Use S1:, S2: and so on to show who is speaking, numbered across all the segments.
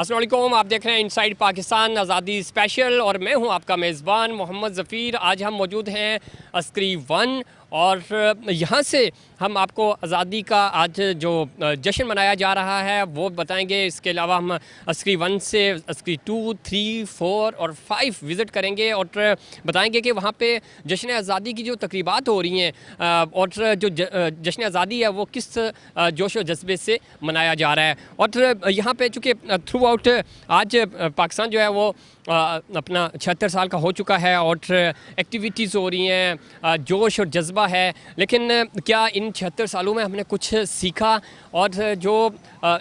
S1: अस्सलाम वालेकुम, आप देख रहे हैं इनसाइड पाकिस्तान आज़ादी स्पेशल और मैं हूं आपका मेज़बान मोहम्मद ज़फ़ीर। आज हम मौजूद हैं अस्करी 1 और यहाँ से हम आपको आज़ादी का आज जो जश्न मनाया जा रहा है वो बताएंगे। इसके अलावा हम अस्करी 1 से अस्करी 2, 3, 4 और 5 विज़िट करेंगे और बताएंगे कि वहाँ पे जश्न आज़ादी की जो तकरीबात हो रही हैं और जो जश्न आज़ादी है वो किस जोश व जज्बे से मनाया जा रहा है। और यहाँ पे चूँकि थ्रू आउट आज पाकिस्तान जो है वो अपना 76 साल का हो चुका है और एक्टिविटीज़ हो रही हैं, जोश और जज्बा है, लेकिन क्या इन 76 सालों में हमने कुछ सीखा? और जो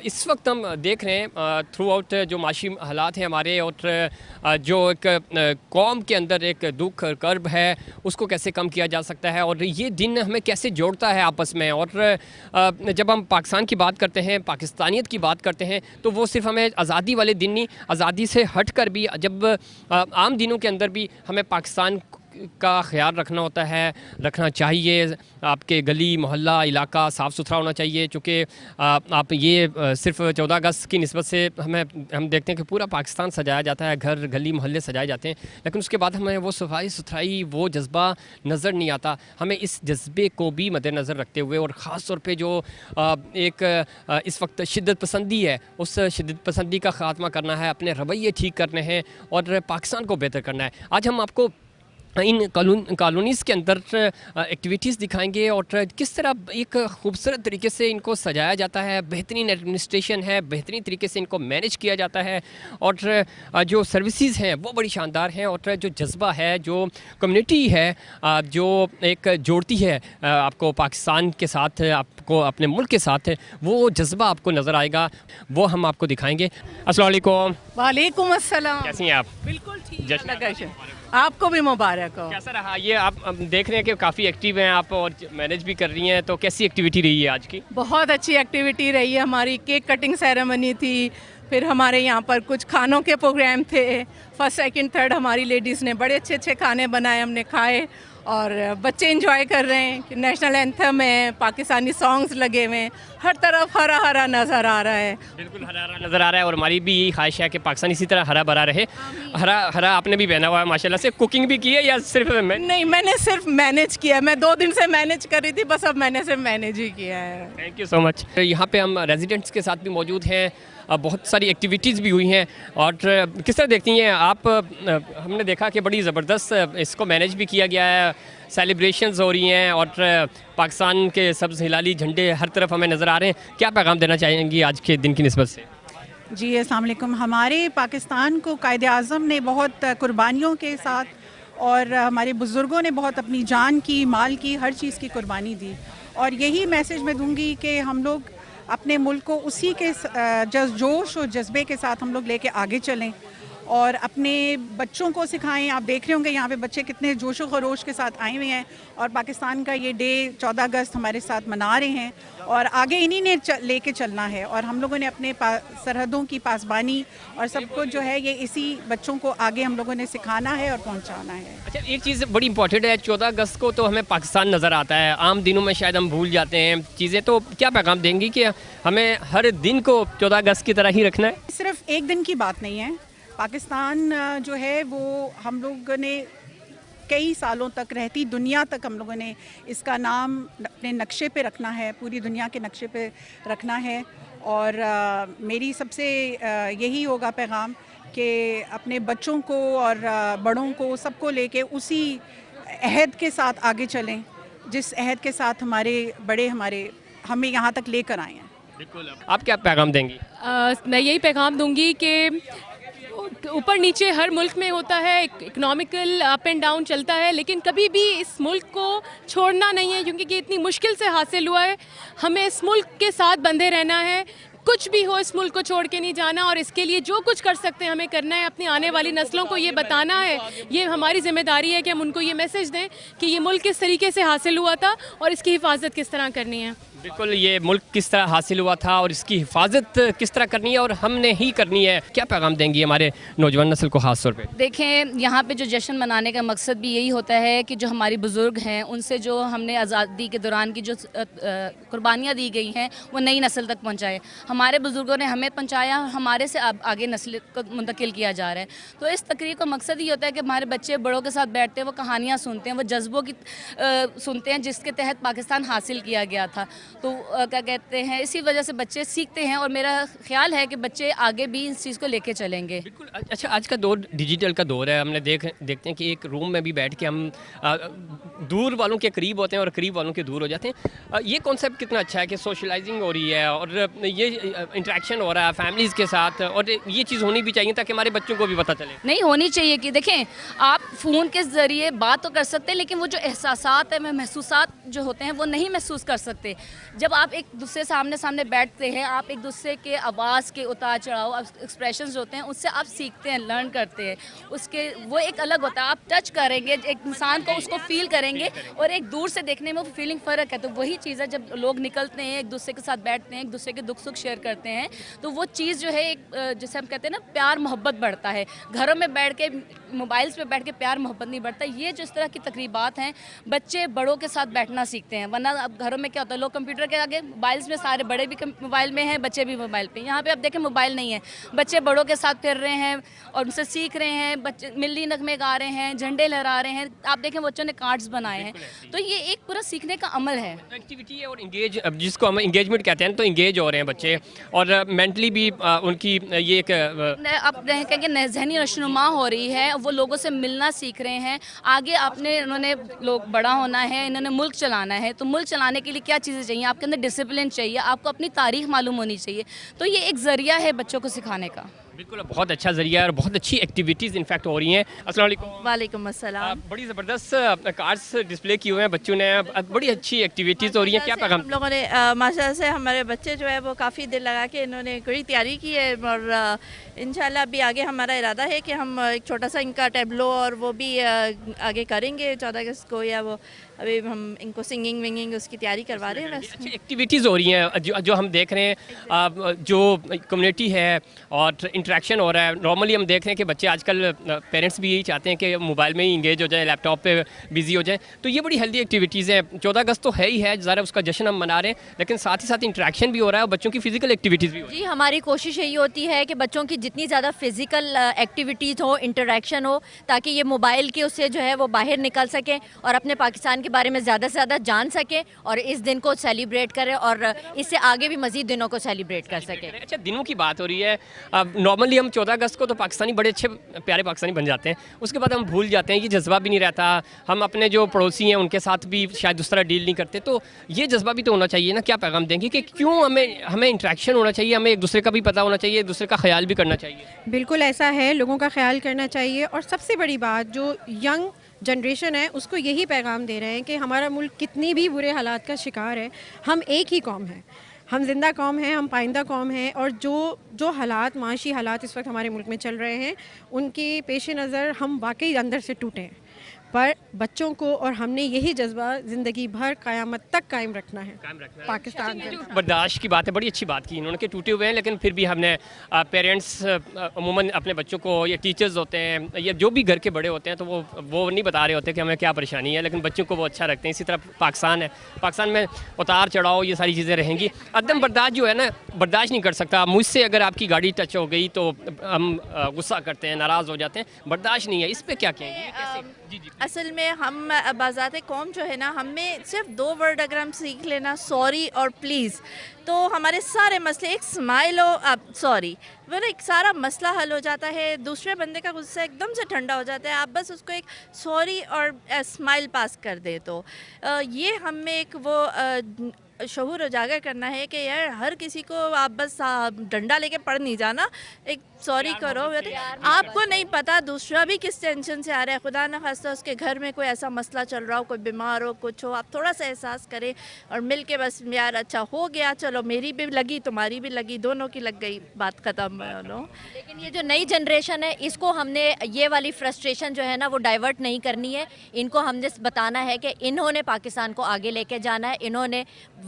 S1: इस वक्त हम देख रहे हैं थ्रू आउट जो माशी हालात हैं हमारे और जो एक कौम के अंदर एक दुख कर्ब है उसको कैसे कम किया जा सकता है और ये दिन हमें कैसे जोड़ता है आपस में। और जब हम पाकिस्तान की बात करते हैं, पाकिस्तानियत की बात करते हैं, तो वो सिर्फ हमें आज़ादी वाले दिन नहीं, आज़ादी से हट कर भी जब आम दिनों के अंदर भी हमें पाकिस्तान का ख्याल रखना होता है, रखना चाहिए। आपके गली मोहल्ला इलाका साफ़ सुथरा होना चाहिए, चूँकि आप ये सिर्फ 14 अगस्त की निस्बत से हम देखते हैं कि पूरा पाकिस्तान सजाया जाता है, घर गली मोहल्ले सजाए जाते हैं, लेकिन उसके बाद हमें वो सफाई सुथराई वो जज्बा नज़र नहीं आता। हमें इस जज्बे को भी मद्देनज़र रखते हुए और ख़ास तौर पे जो एक इस वक्त शिद्दत पसंदी है, उस शिद्दत पसंदी का ख़ात्मा करना है, अपने रवैये ठीक करने हैं और पाकिस्तान को बेहतर करना है। आज हम आपको इन कॉलोनीज़ के अंदर एक्टिविटीज़ दिखाएंगे और किस तरह एक खूबसूरत तरीके से इनको सजाया जाता है, बेहतरीन एडमिनिस्ट्रेशन है, बेहतरीन तरीके से इनको मैनेज किया जाता है और जो सर्विसेज हैं वो बड़ी शानदार हैं और जो जज्बा है, जो कम्युनिटी है, जो एक जोड़ती है आपको पाकिस्तान के साथ, आपको अपने मुल्क के साथ, वो जज्बा आपको नज़र आएगा, वो हम आपको दिखाएँगे। अस्सलाम वालेकुम।
S2: वालेकुम अस्सलाम।
S1: कैसी हैं आप?
S2: बिल्कुल ठीक, आपको भी मुबारक हो।
S1: कैसा रहा ये? आप देख रहे हैं कि काफ़ी एक्टिव हैं आप और मैनेज भी कर रही हैं, तो कैसी एक्टिविटी रही है आज की?
S2: बहुत अच्छी एक्टिविटी रही है हमारी। केक कटिंग सेरेमनी थी, फिर हमारे यहाँ पर कुछ खानों के प्रोग्राम थे। फर्स्ट सेकंड थर्ड हमारी लेडीज़ ने बड़े अच्छे अच्छे खाने बनाए, हमने खाए और बच्चे एंजॉय कर रहे हैं कि नेशनल एंथम है, पाकिस्तानी सॉन्ग्स लगे हुए हैं, हर तरफ हरा हरा नज़र आ रहा है।
S1: बिल्कुल हरा हरा नज़र आ रहा है और हमारी भी यही ख्वाहिश है कि पाकिस्तान इसी तरह हरा भरा रहे। हरा हरा आपने भी पहना हुआ है माशाल्लाह से। कुकिंग भी की है या सिर्फ
S2: नहीं, मैंने सिर्फ मैनेज किया। मैं 2 दिन से मैनेज कर रही थी, बस अब मैंने सिर्फ मैनेज ही किया है।
S1: Thank you so much. यहाँ पे हम रेजिडेंट्स के साथ भी मौजूद हैं, बहुत सारी एक्टिविटीज़ भी हुई हैं और किस तरह देखती हैं आप? हमने देखा कि बड़ी ज़बरदस्त इसको मैनेज भी किया गया है, सेलिब्रेशंस हो रही हैं और पाकिस्तान के सब्ज़ हिलाली झंडे हर तरफ हमें नज़र आ रहे हैं। क्या पैगाम देना चाहेंगी आज के दिन की निस्बत से?
S3: जी अस्सलाम वालेकुम। हमारे पाकिस्तान को कायदे आज़म ने बहुत कुर्बानियों के साथ और हमारे बुज़ुर्गों ने बहुत अपनी जान की, माल की, हर चीज़ की कुर्बानी दी और यही मैसेज मैं दूंगी कि हम लोग अपने मुल्क को उसी के जोश और जज्बे के साथ हम लोग लेके आगे चलें और अपने बच्चों को सिखाएं। आप देख रहे होंगे यहाँ पे बच्चे कितने जोशो खरोश के साथ आए हुए हैं और पाकिस्तान का ये डे 14 अगस्त हमारे साथ मना रहे हैं और आगे इन्हीं ने लेके चलना है और हम लोगों ने अपने सरहदों की पासबानी और सब कुछ जो है ये इसी बच्चों को आगे हम लोगों ने सिखाना है और पहुँचाना है।
S1: अच्छा, एक चीज़ बड़ी इंपॉर्टेंट है, 14 अगस्त को तो हमें पाकिस्तान नज़र आता है, आम दिनों में शायद हम भूल जाते हैं चीज़ें, तो क्या पैगाम देंगी कि हमें हर दिन को 14 अगस्त की तरह ही रखना है?
S3: सिर्फ एक दिन की बात नहीं है। पाकिस्तान जो है वो हम लोगों ने कई सालों तक, रहती दुनिया तक हम लोगों ने इसका नाम अपने नक्शे पे रखना है, पूरी दुनिया के नक्शे पे रखना है और मेरी सबसे यही होगा पैगाम कि अपने बच्चों को और बड़ों को सबको लेके उसी अहद के साथ आगे चलें जिस अहद के साथ हमारे बड़े हमें यहाँ तक लेकर आए हैं।
S1: बिल्कुल। आप क्या पैगाम देंगी?
S4: मैं यही पैगाम दूंगी कि ऊपर नीचे हर मुल्क में होता है, इकोनॉमिकल अप एंड डाउन चलता है, लेकिन कभी भी इस मुल्क को छोड़ना नहीं है क्योंकि ये इतनी मुश्किल से हासिल हुआ है। हमें इस मुल्क के साथ बंधे रहना है, कुछ भी हो इस मुल्क को छोड़ के नहीं जाना और इसके लिए जो कुछ कर सकते हैं हमें करना है। अपनी आने वाली नस्लों को ये बताना है, ये हमारी जिम्मेदारी है कि हम उनको ये मैसेज दें कि ये मुल्क किस तरीके से हासिल हुआ था और इसकी हिफाजत किस तरह करनी है।
S1: बिल्कुल, ये मुल्क किस तरह हासिल हुआ था और इसकी हिफाजत किस तरह करनी है और हमने ही करनी है, क्या पैगाम देंगी हमारे नौजवान नस्ल को ख़ास तौर पे?
S5: देखें, यहाँ पे जो जश्न मनाने का मकसद भी यही होता है कि जो हमारी बुज़ुर्ग हैं उनसे जो हमने आज़ादी के दौरान की जो कुर्बानियाँ दी गई हैं वो नई नस्ल तक पहुँचाए। हमारे बुज़ुर्गों ने हमें पहुँचाया, हमारे से अब आगे नस्ल को मुंतकिल किया जा रहा है। तो इस तकरीर का मकसद ये होता है कि हमारे बच्चे बड़ों के साथ बैठते हैं, वो कहानियाँ सुनते हैं, वो जज्बों की सुनते हैं जिसके तहत पाकिस्तान हासिल किया गया था। तो क्या कहते हैं, इसी वजह से बच्चे सीखते हैं और मेरा ख्याल है कि बच्चे आगे भी इस चीज़ को लेके चलेंगे।
S1: बिल्कुल। अच्छा, आज का दौर डिजिटल का दौर है। हमने देखते हैं कि एक रूम में भी बैठ के हम दूर वालों के करीब होते हैं और करीब वालों के दूर हो जाते हैं। ये कॉन्सेप्ट कितना अच्छा है कि सोशलाइजिंग हो रही है और ये इंटरेक्शन हो रहा है फैमिलीज़ के साथ, और ये चीज़ होनी भी चाहिए ताकि हमारे बच्चों को भी पता चले।
S5: नहीं होनी चाहिए कि देखें, आप फ़ोन के ज़रिए बात तो कर सकते हैं लेकिन वो जो एहसासात है, महसूसात जो होते हैं वो नहीं महसूस कर सकते। जब आप एक दूसरे सामने सामने बैठते हैं, आप एक दूसरे के आवाज़ के उतार चढ़ाव, एक्सप्रेशंस होते हैं, उससे आप सीखते हैं, लर्न करते हैं। उसके वो एक अलग होता है। आप टच करेंगे एक इंसान को, उसको फील करेंगे, और एक दूर से देखने में वो फीलिंग फ़र्क है। तो वही चीज़ है, जब लोग निकलते हैं, एक दूसरे के साथ बैठते हैं, एक दूसरे के दुख सुख शेयर करते हैं, तो वो चीज़ जो है एक जैसे हम कहते हैं ना, प्यार मोहब्बत बढ़ता है। घरों में बैठ के, मोबाइल्स पे बैठ के प्यार मोहब्बत नहीं बढ़ता। ये जो इस तरह की तकरीबात हैं, बच्चे बड़ों के साथ बैठना सीखते हैं। वरना अब घरों में क्या होता है, लोग कंप्यूटर के आगे, मोबाइल्स में, सारे बड़े भी मोबाइल में हैं, बच्चे भी मोबाइल पे। यहाँ पे आप देखें मोबाइल नहीं है, बच्चे बड़ों के साथ फिर रहे हैं और उनसे सीख रहे हैं। बच्चे मिल्ली नगमे गा रहे हैं, झंडे लहरा रहे हैं। आप देखें बच्चों ने कार्ड्स बनाए हैं। तो ये एक पूरा सीखने का अमल है,
S1: एक्टिविटी है और इंगेज, अब जिसको हम इंगेजमेंट कहते हैं, तो इंगेज हो रहे हैं बच्चे और मेंटली भी उनकी ये एक
S5: अब कहेंगे जहनी नशोनुमा हो रही है। वो लोगों से मिलना सीख रहे हैं। आगे इन्होंने लोग बड़ा होना है, इन्होंने मुल्क चलाना है। तो मुल्क चलाने के लिए क्या चीज़ें चाहिए? आपके अंदर डिसिप्लिन चाहिए, आपको अपनी तारीख मालूम होनी चाहिए। तो ये एक ज़रिया है बच्चों को सिखाने का।
S1: बिल्कुल, बहुत अच्छा ज़रिया है और बहुत अच्छी एक्टिविटीज़ इनफैक्ट हो रही हैं। अस्सलाम वालेकुम।
S5: वालेकुम अस्सलाम।
S1: बड़ी ज़बरदस्त कार्ड्स डिस्प्ले किए हुए हैं बच्चों ने, बड़ी अच्छी एक्टिविटीज़ हो रही हैं। क्या पैगाम?
S6: हम लोगों ने माशाल्लाह से हमारे बच्चे जो है वो काफ़ी दिल लगा के इन्होंने कड़ी तैयारी की है और इंशाल्लाह अभी आगे हमारा इरादा है कि हम एक छोटा सा इनका टैबलो और वो भी आगे करेंगे 14 अगस्त को, या वो अभी हम इनको सिंगिंग विंगिंग उसकी तैयारी करवा रहे हैं।
S1: अच्छी एक्टिविटीज़ हो रही हैं जो हम देख रहे हैं, जो कम्युनिटी है और इंटरेक्शन हो रहा है। नॉर्मली हम देख रहे हैं कि बच्चे आजकल, पेरेंट्स भी यही चाहते हैं कि मोबाइल में ही इंगेज हो जाए, लैपटॉप पे बिजी हो जाए। तो ये बड़ी हेल्दी एक्टिविटीज़ हैं। 14 अगस्त तो है ही है, ज़रा उसका जश्न हम मना रहे हैं, लेकिन साथ ही साथ इंटरेक्शन भी हो रहा है और बच्चों की फ़िज़िकल एक्टिविटीज़ भी हो रही है।
S7: जी, हमारी कोशिश यही होती है कि बच्चों की जितनी ज़्यादा फिज़िकल एक्टिविटीज़ हो, इंटरेक्शन हो, ताकि ये मोबाइल के उससे जो है वो बाहर निकल सकें और अपने पाकिस्तान के बारे में ज़्यादा से ज़्यादा जान सकें और इस दिन को सेलिब्रेट करें और इससे आगे भी मज़ीद दिनों को सेलिब्रेट कर सकें।
S1: अच्छा, दिनों की बात हो रही है। नॉर्मली हम 14 अगस्त को तो पाकिस्तानी बड़े अच्छे प्यारे पाकिस्तानी बन जाते हैं, उसके बाद हम भूल जाते हैं, ये जज्बा भी नहीं रहता। हम अपने जो पड़ोसी हैं उनके साथ भी शायद उस तरह डील नहीं करते। तो ये जज्बा भी तो होना चाहिए ना। क्या पैगाम देंगे कि क्यों हमें इंटरेक्शन होना चाहिए, हमें एक दूसरे का भी पता होना चाहिए, एक दूसरे का ख्याल भी करना चाहिए?
S8: बिल्कुल ऐसा है, लोगों का ख्याल करना चाहिए। और सबसे बड़ी बात, जो यंग जनरेशन है उसको यही पैगाम दे रहे हैं कि हमारा मुल्क कितनी भी बुरे हालात का शिकार है, हम एक ही कौम है, हम जिंदा कौम हैं, हम पाइंदा कौम हैं। और जो हालात, माशी हालात इस वक्त हमारे मुल्क में चल रहे हैं, उनके पेश नज़र हम वाकई अंदर से टूटे हैं। पर बच्चों को और हमने यही जज्बा ज़िंदगी भर क़यामत तक कायम रखना है पाकिस्तान के।
S1: बर्दाश्त की बात है, बड़ी अच्छी बात की इन्होंने कि टूटे हुए हैं, लेकिन फिर भी हमने पेरेंट्स अमूमन अपने बच्चों को, या टीचर्स होते हैं या जो भी घर के बड़े होते हैं, तो वो नहीं बता रहे होते कि हमें क्या परेशानी है, लेकिन बच्चों को वो अच्छा रखते हैं। इसी तरह पाकिस्तान है, पाकिस्तान में उतार चढ़ाव ये सारी चीज़ें रहेंगी। अदम बर्दाश्त जो है ना, बर्दाश्त नहीं कर सकता। मुझसे अगर आपकी गाड़ी टच हो गई तो हम गुस्सा करते हैं, नाराज़ हो जाते हैं, बर्दाश्त नहीं है। इस पर क्या कहेंगे? जी।
S6: असल में हम बाज़ाते कौम जो है ना, हमें सिर्फ 2 वर्ड अगर हम सीख लेना, सॉरी और प्लीज़, तो हमारे सारे मसले, एक स्माइल हो, अब सॉरी, वो एक सारा मसला हल हो जाता है। दूसरे बंदे का गुस्सा एकदम से ठंडा हो जाता है। आप बस उसको एक सॉरी और स्माइल पास कर दे तो ये हमें एक वो शऊर उजागर करना है कि यार हर किसी को आप बस डंडा लेके पढ़ नहीं जाना, एक सॉरी करो। आपको नहीं पता दूसरा भी किस टेंशन से आ रहा है, खुदा न खास्ता उसके घर में कोई ऐसा मसला चल रहा हो, कोई बीमार हो, कुछ हो, आप थोड़ा सा एहसास करें और मिल के बस यार अच्छा हो गया, चलो मेरी भी लगी, तुम्हारी भी लगी, दोनों की लग गई, बात ख़त्म।
S7: लेकिन ये जो नई जनरेशन है, इसको हमने ये वाली फ्रस्ट्रेशन जो है ना वो डाइवर्ट नहीं करनी है। इनको हमने बताना है कि इन्होंने पाकिस्तान को आगे लेके जाना है, इन्होंने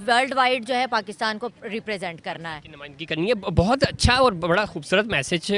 S7: ورلڈ وائڈ جو ہے پاکستان کو ریپریزنٹ کرنا ہے.
S1: کی نمائندگی کرنی ہے. بہت اچھا اور بڑا خوبصورت میسج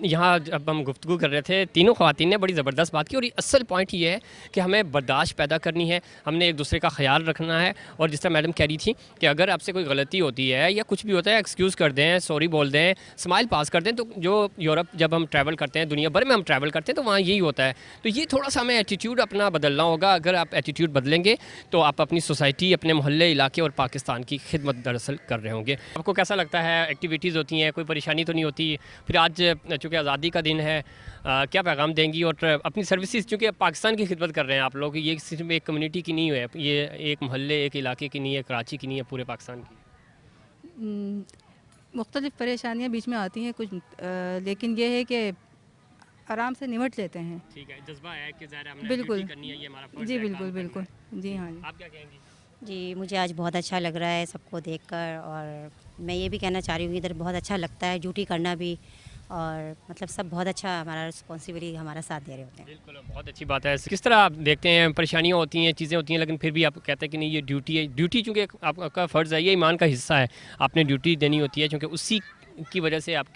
S1: یہاں جب ہم گفتگو کر رہے تھے تینوں خواتین نے بڑی زبردست بات کی, اور اصل پوائنٹ یہ ہے کہ ہمیں برداشت پیدا کرنی ہے, ہم نے ایک دوسرے کا خیال رکھنا ہے. اور جس طرح میڈم کہہ رہی تھی کہ اگر آپ سے کوئی غلطی ہوتی ہے یا کچھ بھی ہوتا ہے ایکسکیوز کر دیں, سوری بول دیں, اسمائل پاس کر دیں. تو جو یورپ جب ہم ٹریول کرتے ہیں, دنیا بھر میں ہم ٹریول کرتے ہیں, تو وہاں یہی ہوتا ہے. تو یہ تھوڑا سا ہمیں ایٹیٹیوڈ اپنا بدلنا ہوگا. اگر آپ ایٹیٹیوڈ بدلیں گے تو آپ اپنی سوسائٹی, اپنے محلے, علاقے اور پاکستان کی خدمت دراصل کر رہے ہوں گے. آپ کو کیسا لگتا ہے؟ ایکٹیویٹیز ہوتی ہیں, کوئی پریشانی تو نہیں ہوتی؟ پھر آج چونکہ آزادی کا دن ہے, کیا پیغام دیں گی؟ اور اپنی سروسز چونکہ پاکستان کی خدمت کر رہے ہیں آپ لوگ, یہ صرف ایک کمیونٹی کی نہیں ہے, یہ ایک محلے, ایک علاقے کی نہیں ہے, کراچی کی نہیں ہے, پورے پاکستان کی.
S9: مختلف پریشانیاں بیچ میں آتی ہیں کچھ, لیکن یہ ہے کہ آرام سے نمٹ لیتے ہیں.
S1: ٹھیک ہے, جذبہ ہے کہ ظاہر ہم نے
S9: بالکل
S1: ڈیوٹی کرنی ہے, یہ ہمارا فرض ہے.
S9: جی بالکل بالکل. جی ہاں جی.
S1: آپ کیا کہیں گی؟
S10: جی مجھے آج بہت اچھا لگ رہا ہے سب کو دیکھ کر, اور میں یہ بھی کہنا چاہ رہی ہوں کہ ادھر بہت اچھا لگتا ہے ڈیوٹی کرنا بھی, اور مطلب سب بہت اچھا ہمارا رسپانسبلی ہمارا ساتھ دے رہے ہوتے ہیں.
S1: بالکل, بہت اچھی بات ہے. کس طرح آپ دیکھتے ہیں پریشانیاں ہوتی ہیں, چیزیں ہوتی ہیں, لیکن پھر بھی آپ کہتے ہیں کہ نہیں یہ ڈیوٹی ہے. ڈیوٹی چونکہ آپ کا فرض ہے, یہ ایمان کا حصہ ہے, آپ نے ڈیوٹی دینی ہوتی ہے, چونکہ اسی کی وجہ سے آپ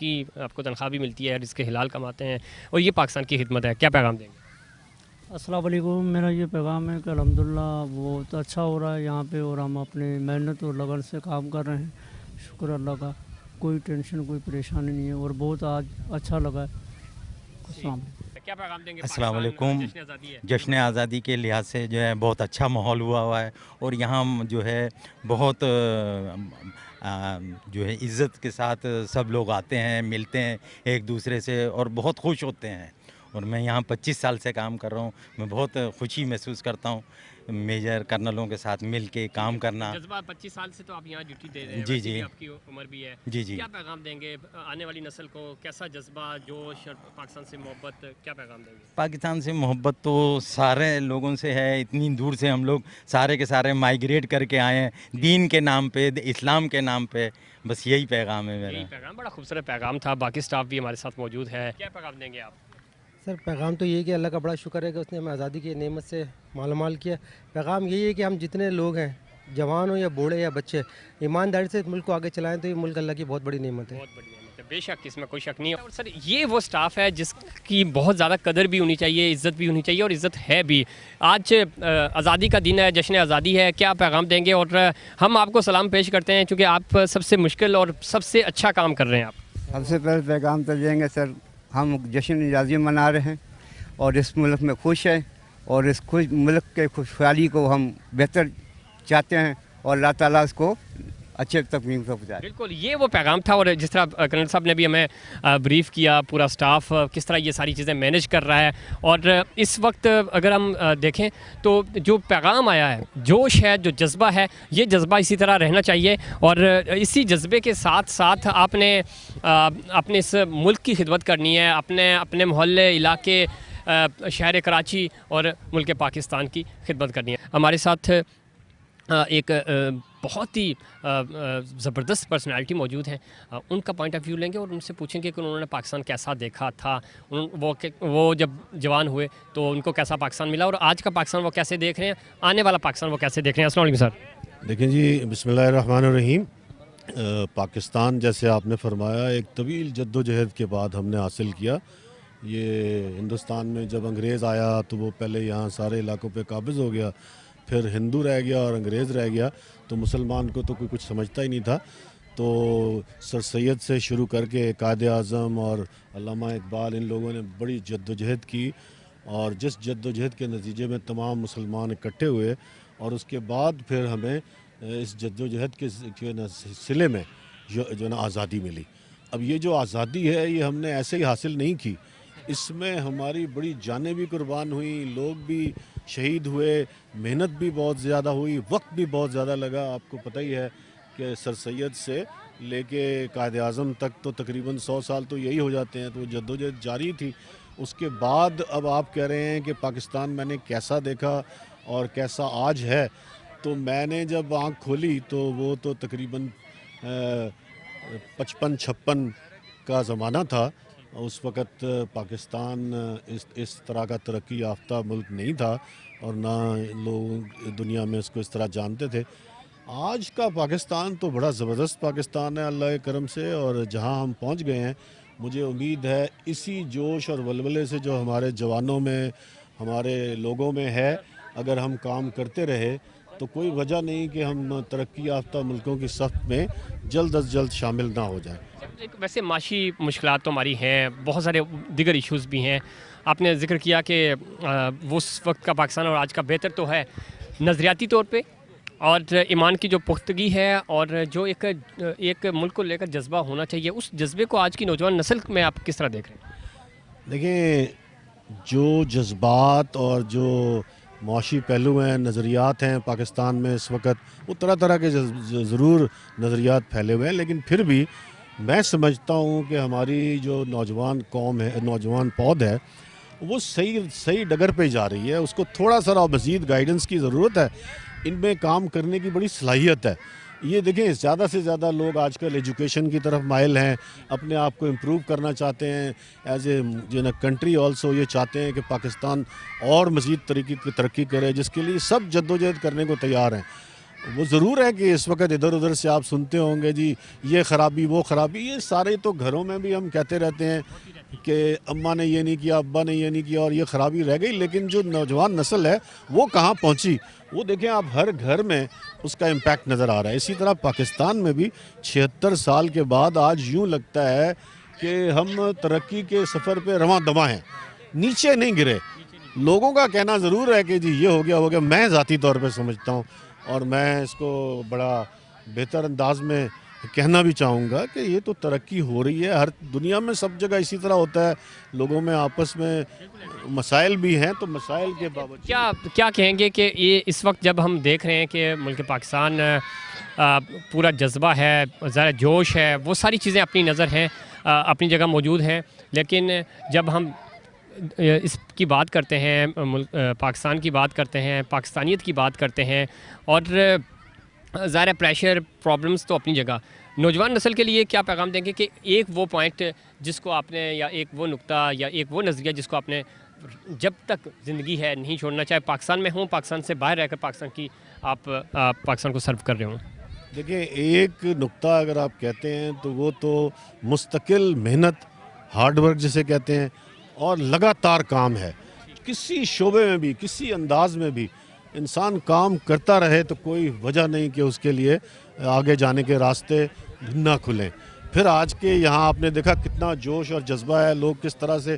S1: کو تنخواہ بھی ملتی ہے, رزق حلال کماتے ہیں, اور یہ پاکستان کی خدمت ہے. کیا پیغام دیں گے؟
S11: السلام علیکم. میرا یہ پیغام ہے کہ الحمدللہ بہت اچھا ہو رہا ہے یہاں پہ, اور ہم اپنی محنت اور لگن سے کام کر رہے ہیں. شکر اللہ کا, کوئی ٹینشن کوئی پریشانی نہیں ہے, اور بہت آج اچھا لگا ہے. السلام علیکم.
S1: کیا پیغام دیں گے؟
S12: السلام علیکم.
S1: جشن آزادی ہے.
S12: جشن آزادی کے لحاظ سے جو ہے بہت اچھا ماحول ہوا ہے, اور یہاں جو ہے بہت جو ہے عزت کے ساتھ سب لوگ آتے ہیں, ملتے ہیں ایک دوسرے سے, اور بہت خوش ہوتے ہیں. اور میں یہاں 25 سال سے کام کر رہا ہوں, میں بہت خوشی محسوس کرتا ہوں میجر کرنلوں کے ساتھ مل کے کام کرنا.
S1: جذبہ 25 سال سے تو آپ یہاں ڈیوٹی دے رہے ہیں.
S12: جی جی,
S1: آپ کی عمر بھی ہے.
S12: جی جی.
S1: کیا پیغام دیں گے آنے والی نسل کو؟ کیسا جذبہ, جوش, پاکستان سے محبت, کیا پیغام دیں گے؟
S12: پاکستان سے محبت تو سارے لوگوں سے ہے. اتنی دور سے ہم لوگ سارے کے سارے مائیگریٹ کر کے آئے ہیں دین کے نام پہ, اسلام کے نام پہ. بس یہی پیغام ہے میرا.
S1: یہی پیغام, بڑا خوبصورت پیغام تھا. باقی سٹاف بھی ہمارے ساتھ موجود ہے. کیا پیغام دیں گے آپ؟
S13: سر پیغام تو یہی کہ اللہ کا بڑا شکر ہے کہ اس نے ہمیں آزادی کی نعمت سے مالا مال کیا. پیغام یہی ہے کہ ہم جتنے لوگ ہیں, جوان ہوں یا بوڑھے یا بچے, ایمانداری سے ملک کو آگے چلائیں, تو یہ ملک اللہ کی بہت بڑی نعمت ہے.
S1: بہت بڑی نعمت ہے, بے شک, اس میں کوئی شک نہیں ہے. اور سر یہ وہ سٹاف ہے جس کی بہت زیادہ قدر بھی ہونی چاہیے, عزت بھی ہونی چاہیے, اور عزت ہے بھی. آج آزادی کا دن ہے, جشن آزادی ہے. کیا پیغام دیں گے؟ اور ہم آپ کو سلام پیش کرتے ہیں چونکہ آپ سب سے مشکل اور سب سے اچھا کام کر رہے ہیں. آپ
S14: سب سے پہلے پیغام تو دیں گے سر, ہم جشن آزادی منا رہے ہیں اور اس ملک میں خوش ہیں, اور اس خوش ملک کے خوشحالی کو ہم بہتر چاہتے ہیں, اور اللہ تعالیٰ اس کو اچھے تکمیل کو پہنچائے.
S1: بالکل, یہ وہ پیغام تھا. اور جس طرح کرنل صاحب نے بھی ہمیں بریف کیا, پورا سٹاف کس طرح یہ ساری چیزیں مینیج کر رہا ہے. اور اس وقت اگر ہم دیکھیں تو جو پیغام آیا ہے, جوش ہے, جو جذبہ ہے, یہ جذبہ اسی طرح رہنا چاہیے. اور اسی جذبے کے ساتھ ساتھ آپ نے اپنے اس ملک کی خدمت کرنی ہے, اپنے محلے, علاقے, شہر کراچی اور ملک پاکستان کی خدمت کرنی ہے. ہمارے ساتھ ایک بہت ہی زبردست پرسنالٹی موجود ہیں. ان کا پوائنٹ آف ویو لیں گے اور ان سے پوچھیں گے کہ انہوں نے پاکستان کیسا دیکھا تھا, وہ جب جوان ہوئے تو ان کو کیسا پاکستان ملا, اور آج کا پاکستان وہ کیسے دیکھ رہے ہیں, آنے والا پاکستان وہ کیسے دیکھ رہے ہیں. السلام علیکم سر.
S15: دیکھیں جی, بسم اللہ الرحمن الرحیم. پاکستان جیسے آپ نے فرمایا ایک طویل جد و جہد کے بعد ہم نے حاصل کیا. یہ ہندوستان میں جب انگریز آیا تو وہ پہلے یہاں سارے علاقوں پہ قابض ہو گیا, پھر ہندو رہ گیا اور انگریز رہ گیا, تو مسلمان کو تو کوئی کچھ سمجھتا ہی نہیں تھا. تو سر سید سے شروع کر کے قائد اعظم اور علامہ اقبال, ان لوگوں نے بڑی جد و جہد کی, اور جس جد و جہد کے نتیجے میں تمام مسلمان اکٹھے ہوئے, اور اس کے بعد پھر ہمیں اس جد و جہد کے سلسلے میں جو نا آزادی ملی. اب یہ جو آزادی ہے یہ ہم نے ایسے ہی حاصل نہیں کی, اس میں ہماری بڑی جانیں بھی قربان ہوئیں, لوگ بھی شہید ہوئے, محنت بھی بہت زیادہ ہوئی, وقت بھی بہت زیادہ لگا. آپ کو پتہ ہی ہے کہ سر سید سے لے کے قائد اعظم تک تو تقریباً 100 سال تو یہی ہو جاتے ہیں, تو جد و جہد جاری تھی. اس کے بعد اب آپ کہہ رہے ہیں کہ پاکستان میں نے کیسا دیکھا اور کیسا آج ہے, تو میں نے جب آنکھ کھولی تو وہ تو تقریباً 55-56 کا زمانہ تھا. اس وقت پاکستان اس طرح کا ترقی یافتہ ملک نہیں تھا, اور نہ لوگ دنیا میں اس کو اس طرح جانتے تھے. آج کا پاکستان تو بڑا زبردست پاکستان ہے اللہ کے کرم سے، اور جہاں ہم پہنچ گئے ہیں مجھے امید ہے اسی جوش اور ولولے سے جو ہمارے جوانوں میں ہمارے لوگوں میں ہے، اگر ہم کام کرتے رہے تو کوئی وجہ نہیں کہ ہم ترقی یافتہ ملکوں کی صف میں جلد از جلد شامل نہ ہو جائیں۔
S1: ویسے معاشی مشکلات تو ہماری ہیں، بہت سارے دیگر ایشوز بھی ہیں۔ آپ نے ذکر کیا کہ وہ اس وقت کا پاکستان اور آج کا بہتر تو ہے نظریاتی طور پہ، اور ایمان کی جو پختگی ہے اور جو ایک ملک کو لے کر جذبہ ہونا چاہیے، اس جذبے کو آج کی نوجوان نسل میں آپ کس طرح دیکھ رہے ہیں؟
S15: دیکھیں، جو جذبات اور جو معاشی پہلو ہیں، نظریات ہیں پاکستان میں اس وقت، وہ طرح طرح کے ضرور نظریات پھیلے ہوئے ہیں، لیکن پھر بھی میں سمجھتا ہوں کہ ہماری جو نوجوان قوم ہے، نوجوان پود ہے، وہ صحیح ڈگر پہ جا رہی ہے۔ اس کو تھوڑا سا مزید گائیڈنس کی ضرورت ہے، ان میں کام کرنے کی بڑی صلاحیت ہے۔ یہ دیکھیں، زیادہ سے زیادہ لوگ آج کل ایجوکیشن کی طرف مائل ہیں، اپنے آپ کو امپروو کرنا چاہتے ہیں، ایز اے کنٹری آلسو یہ چاہتے ہیں کہ پاکستان اور مزید ترقی کرے، جس کے لیے سب جدوجہد کرنے کو تیار ہیں۔ وہ ضرور ہے کہ اس وقت ادھر ادھر سے آپ سنتے ہوں گے جی یہ خرابی وہ خرابی، یہ سارے تو گھروں میں بھی ہم کہتے رہتے ہیں کہ اماں نے یہ نہیں کیا، ابا نے یہ نہیں کیا اور یہ خرابی رہ گئی، لیکن جو نوجوان نسل ہے وہ کہاں پہنچی، وہ دیکھیں آپ ہر گھر میں اس کا امپیکٹ نظر آ رہا ہے۔ اسی طرح پاکستان میں بھی 76 سال کے بعد آج یوں لگتا ہے کہ ہم ترقی کے سفر پہ رواں دواں ہیں، نیچے نہیں گرے۔ لوگوں کا کہنا ضرور ہے کہ جی یہ ہو گیا، میں ذاتی طور پہ سمجھتا ہوں، اور میں اس کو بڑا بہتر انداز میں کہنا بھی چاہوں گا کہ یہ تو ترقی ہو رہی ہے، ہر دنیا میں سب جگہ اسی طرح ہوتا ہے، لوگوں میں آپس میں مسائل بھی ہیں، تو مسائل کے باوجود
S1: کیا کہیں گے کہ یہ اس وقت جب ہم دیکھ رہے ہیں کہ ملک پاکستان پورا جذبہ ہے، ذرا جوش ہے، وہ ساری چیزیں اپنی نظر ہیں، اپنی جگہ موجود ہیں، لیکن جب ہم اس کی بات کرتے ہیں، پاکستان کی بات کرتے ہیں، پاکستانیت کی بات کرتے ہیں، اور ظاہر پریشر پرابلمز تو اپنی جگہ، نوجوان نسل کے لیے کیا پیغام دیں گے کہ ایک وہ پوائنٹ جس کو آپ نے، یا ایک وہ نقطہ یا ایک وہ نظریہ جس کو آپ نے جب تک زندگی ہے نہیں چھوڑنا، چاہے پاکستان میں ہوں، پاکستان سے باہر رہ کر پاکستان کی آپ پاکستان کو سرو کر رہے ہوں؟
S15: دیکھیں، ایک نقطہ اگر آپ کہتے ہیں تو وہ تو مستقل محنت، ہارڈ ورک جسے کہتے ہیں، اور لگاتار کام ہے۔ کسی شعبے میں بھی، کسی انداز میں بھی انسان کام کرتا رہے تو کوئی وجہ نہیں کہ اس کے لیے آگے جانے کے راستے نہ کھلیں۔ پھر آج کے یہاں آپ نے دیکھا کتنا جوش اور جذبہ ہے، لوگ کس طرح سے،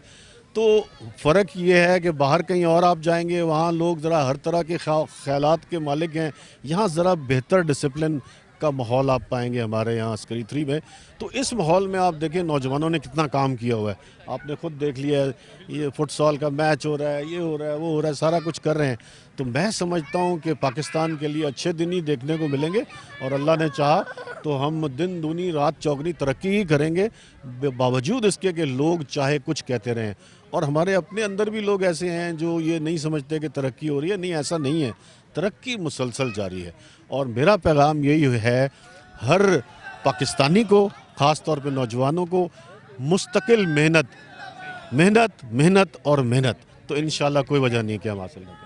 S15: تو فرق یہ ہے کہ باہر کہیں اور آپ جائیں گے وہاں لوگ ذرا ہر طرح کے خیالات کے مالک ہیں، یہاں ذرا بہتر ڈسپلن کا ماحول آپ پائیں گے ہمارے یہاں عسکری 3 میں۔ تو اس ماحول میں آپ دیکھیں نوجوانوں نے کتنا کام کیا ہوا ہے، آپ نے خود دیکھ لیا ہے، یہ فٹ سال کا میچ ہو رہا ہے، یہ ہو رہا ہے، وہ ہو رہا ہے، سارا کچھ کر رہے ہیں۔ تو میں سمجھتا ہوں کہ پاکستان کے لیے اچھے دن ہی دیکھنے کو ملیں گے، اور اللہ نے چاہا تو ہم دن دونی رات چوگنی ترقی ہی کریں گے، باوجود اس کے کہ لوگ چاہے کچھ کہتے رہیں۔ اور ہمارے اپنے اندر بھی لوگ ایسے ہیں جو یہ نہیں سمجھتے کہ ترقی ہو رہی ہے، نہیں ایسا نہیں ہے، ترقی مسلسل جاری ہے۔ اور میرا پیغام یہی ہے ہر پاکستانی کو، خاص طور پہ نوجوانوں کو، مستقل محنت اور محنت، تو انشاءاللہ کوئی وجہ نہیں کہ ہم حاصل نہ کریں۔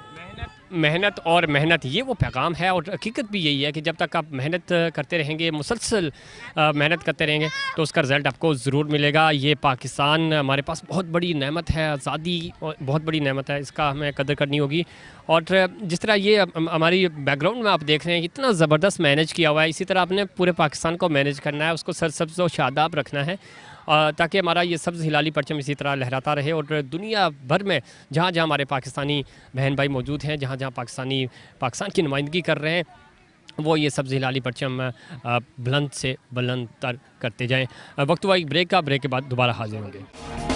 S1: محنت اور محنت، یہ وہ پیغام ہے، اور حقیقت بھی یہی ہے کہ جب تک آپ محنت کرتے رہیں گے، مسلسل محنت کرتے رہیں گے، تو اس کا رزلٹ آپ کو ضرور ملے گا۔ یہ پاکستان ہمارے پاس بہت بڑی نعمت ہے، آزادی بہت بڑی نعمت ہے، اس کا ہمیں قدر کرنی ہوگی۔ اور جس طرح یہ ہماری بیک گراؤنڈ میں آپ دیکھ رہے ہیں اتنا زبردست مینیج کیا ہوا ہے، اسی طرح آپ نے پورے پاکستان کو مینیج کرنا ہے، اس کو سرسبز و شاداب رکھنا ہے، تاکہ ہمارا یہ سبز ہلالی پرچم اسی طرح لہراتا رہے، اور دنیا بھر میں جہاں جہاں ہمارے پاکستانی بہن بھائی موجود ہیں، جہاں جہاں پاکستان کی نمائندگی کر رہے ہیں، وہ یہ سبز ہلالی پرچم بلند سے بلند تر کرتے جائیں۔ وقت ہوا ایک بریک کا، بریک کے بعد دوبارہ حاضر ہوں گے۔